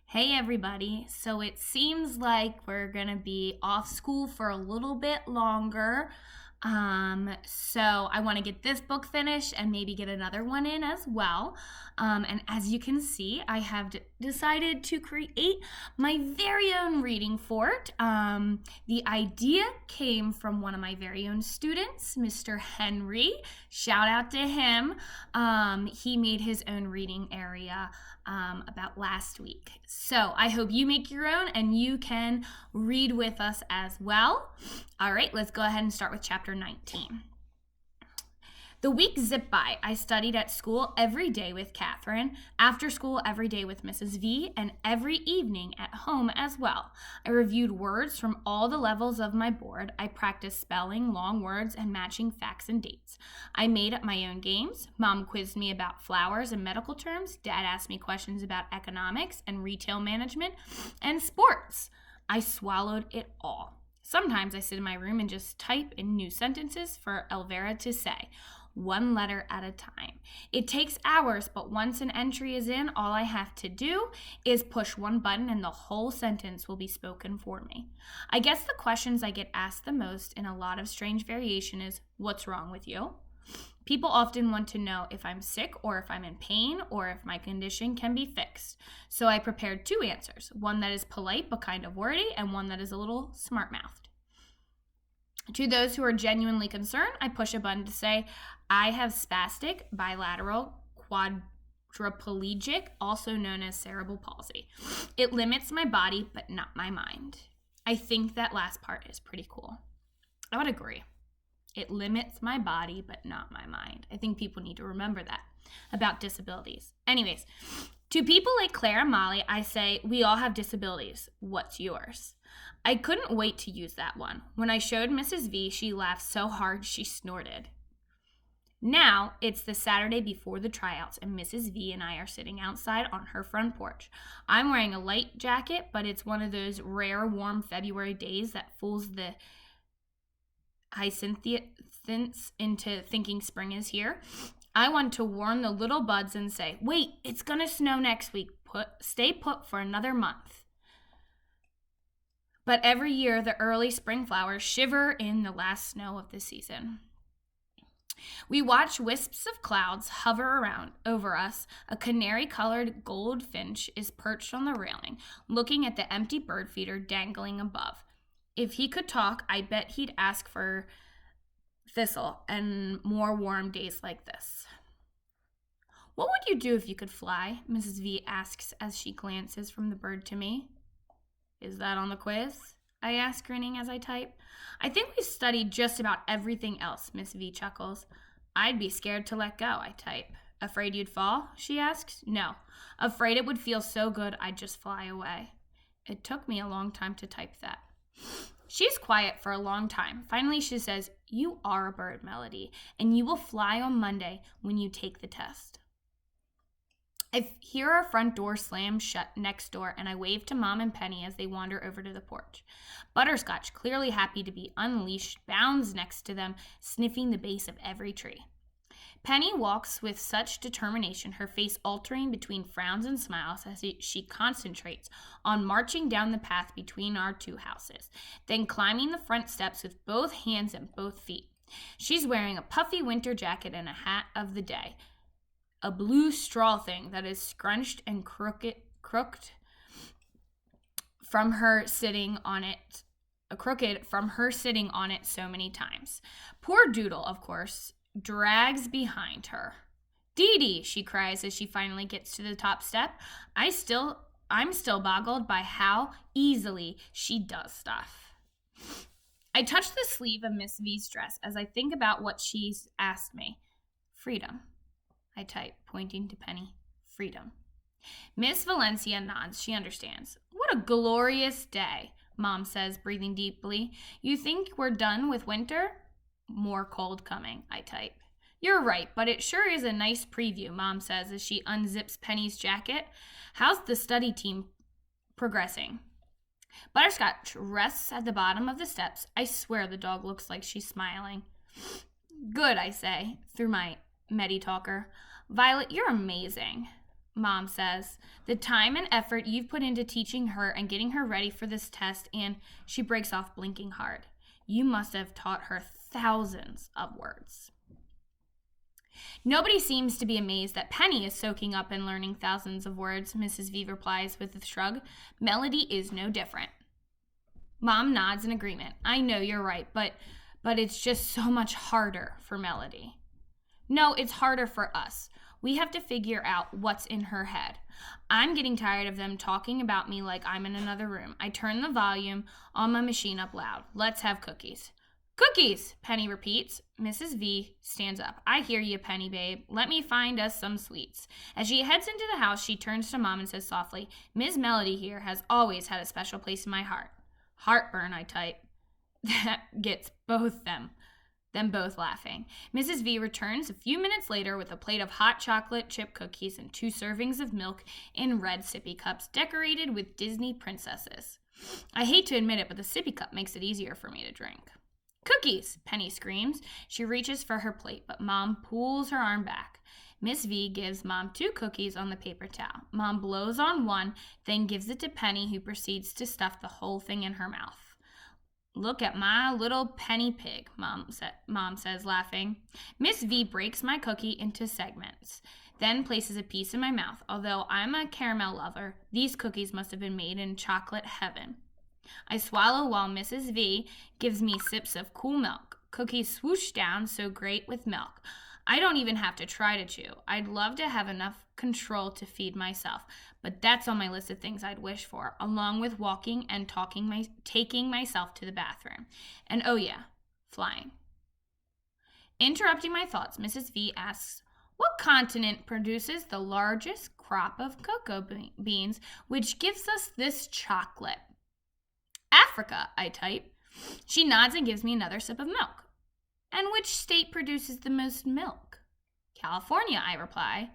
Hey everybody. So it seems like we're going to be off school for a little bit longer. So I want to get this book finished and maybe get another one in as well. And as you can see, I have decided to create my very own reading fort. The idea came from one of my very own students, Mr. Henry. Shout out to him. He made his own reading area about last week. So I hope you make your own and you can read with us as well. All right, let's go ahead and start with chapter 19. The week zipped by. I studied at school every day with Catherine, after school every day with Mrs. V, and every evening at home as well. I reviewed words from all the levels of my board. I practiced spelling, long words, and matching facts and dates. I made up my own games. Mom quizzed me about flowers and medical terms. Dad asked me questions about economics and retail management and sports. I swallowed it all. Sometimes I sit in my room and just type in new sentences for Elvira to say, one letter at a time. It takes hours, but once an entry is in, all I have to do is push one button and the whole sentence will be spoken for me. I guess the questions I get asked the most in a lot of strange variation is, what's wrong with you? People often want to know if I'm sick or if I'm in pain or if my condition can be fixed. So I prepared two answers, one that is polite but kind of wordy and one that is a little smart-mouthed. To those who are genuinely concerned, I push a button to say, I have spastic bilateral quadriplegic, also known as cerebral palsy. It limits my body, but not my mind. I think that last part is pretty cool. I would agree. It limits my body, but not my mind. I think people need to remember that about disabilities. Anyways, to people like Claire and Molly, I say, we all have disabilities. What's yours? I couldn't wait to use that one. When I showed Mrs. V, she laughed so hard she snorted. Now, it's the Saturday before the tryouts, and Mrs. V and I are sitting outside on her front porch. I'm wearing a light jacket, but it's one of those rare, warm February days that fools the hyacinths into thinking spring is here. I want to warn the little buds and say, wait, it's going to snow next week. Stay put for another month. But every year, the early spring flowers shiver in the last snow of the season. We watch wisps of clouds hover around over us. A canary-colored goldfinch is perched on the railing, looking at the empty bird feeder dangling above. If he could talk, I bet he'd ask for thistle and more warm days like this. What would you do if you could fly? Mrs. V asks as she glances from the bird to me. Is that on the quiz? I ask, grinning as I type. I think we've studied just about everything else, Miss V chuckles. I'd be scared to let go, I type. Afraid you'd fall? She asks. No. Afraid it would feel so good I'd just fly away. It took me a long time to type that. She's quiet for a long time. Finally, she says, you are a bird, Melody, and you will fly on Monday when you take the test. I hear our front door slam shut next door, and I wave to Mom and Penny as they wander over to the porch. Butterscotch, clearly happy to be unleashed, bounds next to them, sniffing the base of every tree. Penny walks with such determination, her face altering between frowns and smiles as she concentrates on marching down the path between our two houses, then climbing the front steps with both hands and both feet. She's wearing a puffy winter jacket and a hat of the day, a blue straw thing that is scrunched and crooked from her sitting on it. Crooked from her sitting on it so many times. Poor Doodle, of course, drags behind her. Dee Dee, she cries as she finally gets to the top step. I'm still boggled by how easily she does stuff. I touch the sleeve of Miss V's dress as I think about what she's asked me. Freedom, I type, pointing to Penny. Freedom. Miss Valencia nods. She understands. What a glorious day, Mom says, breathing deeply. You think we're done with winter? More cold coming, I type. You're right, but it sure is a nice preview, Mom says as she unzips Penny's jacket. How's the study team progressing? Butterscotch rests at the bottom of the steps. I swear the dog looks like she's smiling. Good, I say, through my Medi talker. Violet, you're amazing. Mom says. The time and effort you've put into teaching her and getting her ready for this test, and she breaks off, blinking hard. You must have taught her thousands of words. Nobody seems to be amazed that Penny is soaking up and learning thousands of words, Mrs. V replies with a shrug. Melody is no different. Mom nods in agreement. I know you're right, but it's just so much harder for Melody. No, it's harder for us. We have to figure out what's in her head. I'm getting tired of them talking about me like I'm in another room. I turn the volume on my machine up loud. Let's have cookies. Cookies, Penny repeats. Mrs. V stands up. I hear you, Penny, babe. Let me find us some sweets. As she heads into the house, she turns to Mom and says softly, Ms. Melody here has always had a special place in my heart. Heartburn, I type. That gets them both laughing. Mrs. V returns a few minutes later with a plate of hot chocolate chip cookies and 2 servings of milk in red sippy cups decorated with Disney princesses. I hate to admit it, but the sippy cup makes it easier for me to drink. Cookies, Penny screams. She reaches for her plate, but Mom pulls her arm back. Miss V gives Mom 2 cookies on the paper towel. Mom blows on one, then gives it to Penny, who proceeds to stuff the whole thing in her mouth. Look at my little penny pig, Mom says, laughing. Miss V breaks my cookie into segments, then places a piece in my mouth. Although I'm a caramel lover, these cookies must have been made in chocolate heaven. I swallow while Mrs. V gives me sips of cool milk. Cookies swoosh down so great with milk. I don't even have to try to chew. I'd love to have enough control to feed myself, but that's on my list of things I'd wish for, along with walking and taking myself to the bathroom. And oh yeah, flying. Interrupting my thoughts, Mrs. V asks, what continent produces the largest crop of cocoa beans, which gives us this chocolate? Africa, I type. She nods and gives me another sip of milk. And which state produces the most milk? California, I reply.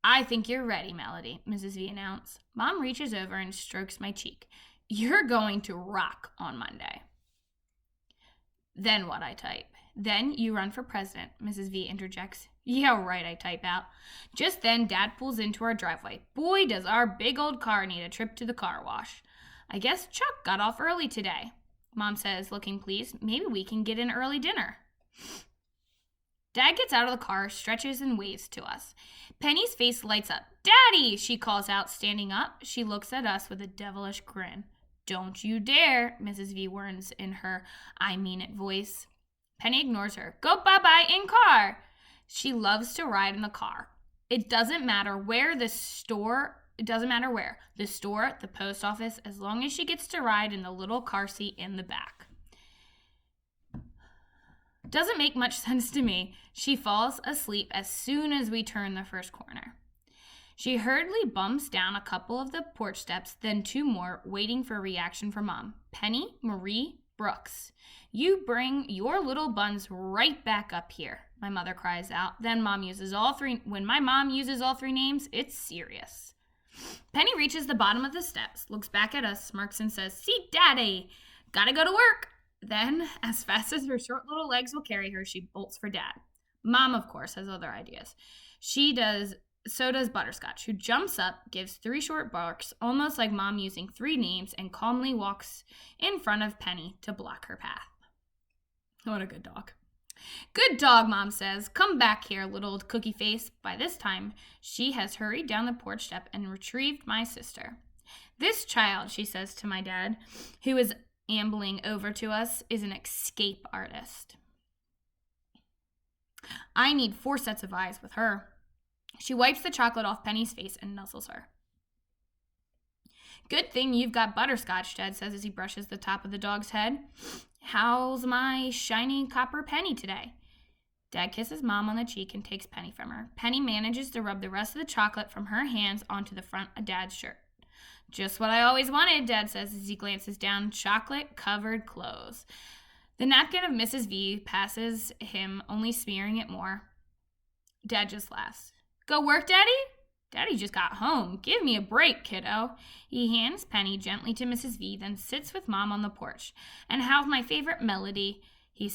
I think you're ready, Melody, Mrs. V announced. Mom reaches over and strokes my cheek. You're going to rock on Monday. Then what, I type. Then you run for president, Mrs. V interjects. Yeah, right, I type out. Just then, Dad pulls into our driveway. Boy, does our big old car need a trip to the car wash. I guess Chuck got off early today, Mom says, looking pleased. Maybe we can get an early dinner. Dad gets out of the car, stretches, and waves to us. Penny's face lights up. Daddy, she calls out, standing up. She looks at us with a devilish grin. Don't you dare, Mrs. V warns in her I mean it voice. Penny ignores her. Go bye-bye in car. She loves to ride in the car. It doesn't matter where, the store, the post office, as long as she gets to ride in the little car seat in the back. Doesn't make much sense to me. She falls asleep as soon as we turn the first corner. She hurriedly bumps down a couple of the porch steps, then 2 more, waiting for a reaction from Mom. Penny Marie Brooks, you bring your little buns right back up here, my mother cries out. Then when my mom uses all 3 names, it's serious. Penny reaches the bottom of the steps, looks back at us, smirks, and says, see, Daddy, gotta go to work. Then, as fast as her short little legs will carry her, she bolts for Dad. Mom, of course, has other ideas. So does Butterscotch, who jumps up, gives 3 short barks, almost like Mom using 3 names, and calmly walks in front of Penny to block her path. What a good dog. Good dog, Mom says. Come back here, little cookie face. By this time, she has hurried down the porch step and retrieved my sister. This child, she says to my dad, who is ambling over to us, is an escape artist. I need 4 sets of eyes with her. She wipes the chocolate off Penny's face and nuzzles her. Good thing you've got Butterscotch, Dad says as he brushes the top of the dog's head. How's my shiny copper Penny today? Dad kisses Mom on the cheek and takes Penny from her. Penny manages to rub the rest of the chocolate from her hands onto the front of Dad's shirt. Just what I always wanted, Dad says as he glances down chocolate-covered clothes. The napkin of Mrs. V passes him, only smearing it more. Dad just laughs. Go work, Daddy? Daddy just got home. Give me a break, kiddo. He hands Penny gently to Mrs. V, then sits with Mom on the porch. And how's my favorite Melody? He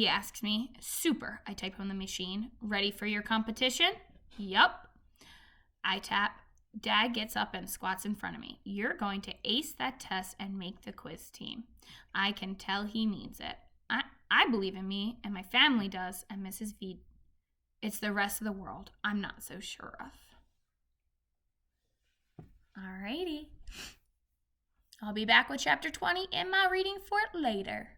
asks me. Super, I type on the machine. Ready for your competition? Yup. I tap. Dad gets up and squats in front of me. You're going to ace that test and make the quiz team. I can tell he means it. I believe in me, and my family does, and Mrs. V. It's the rest of the world I'm not so sure of. Alrighty. I'll be back with chapter 20 in my reading fort later.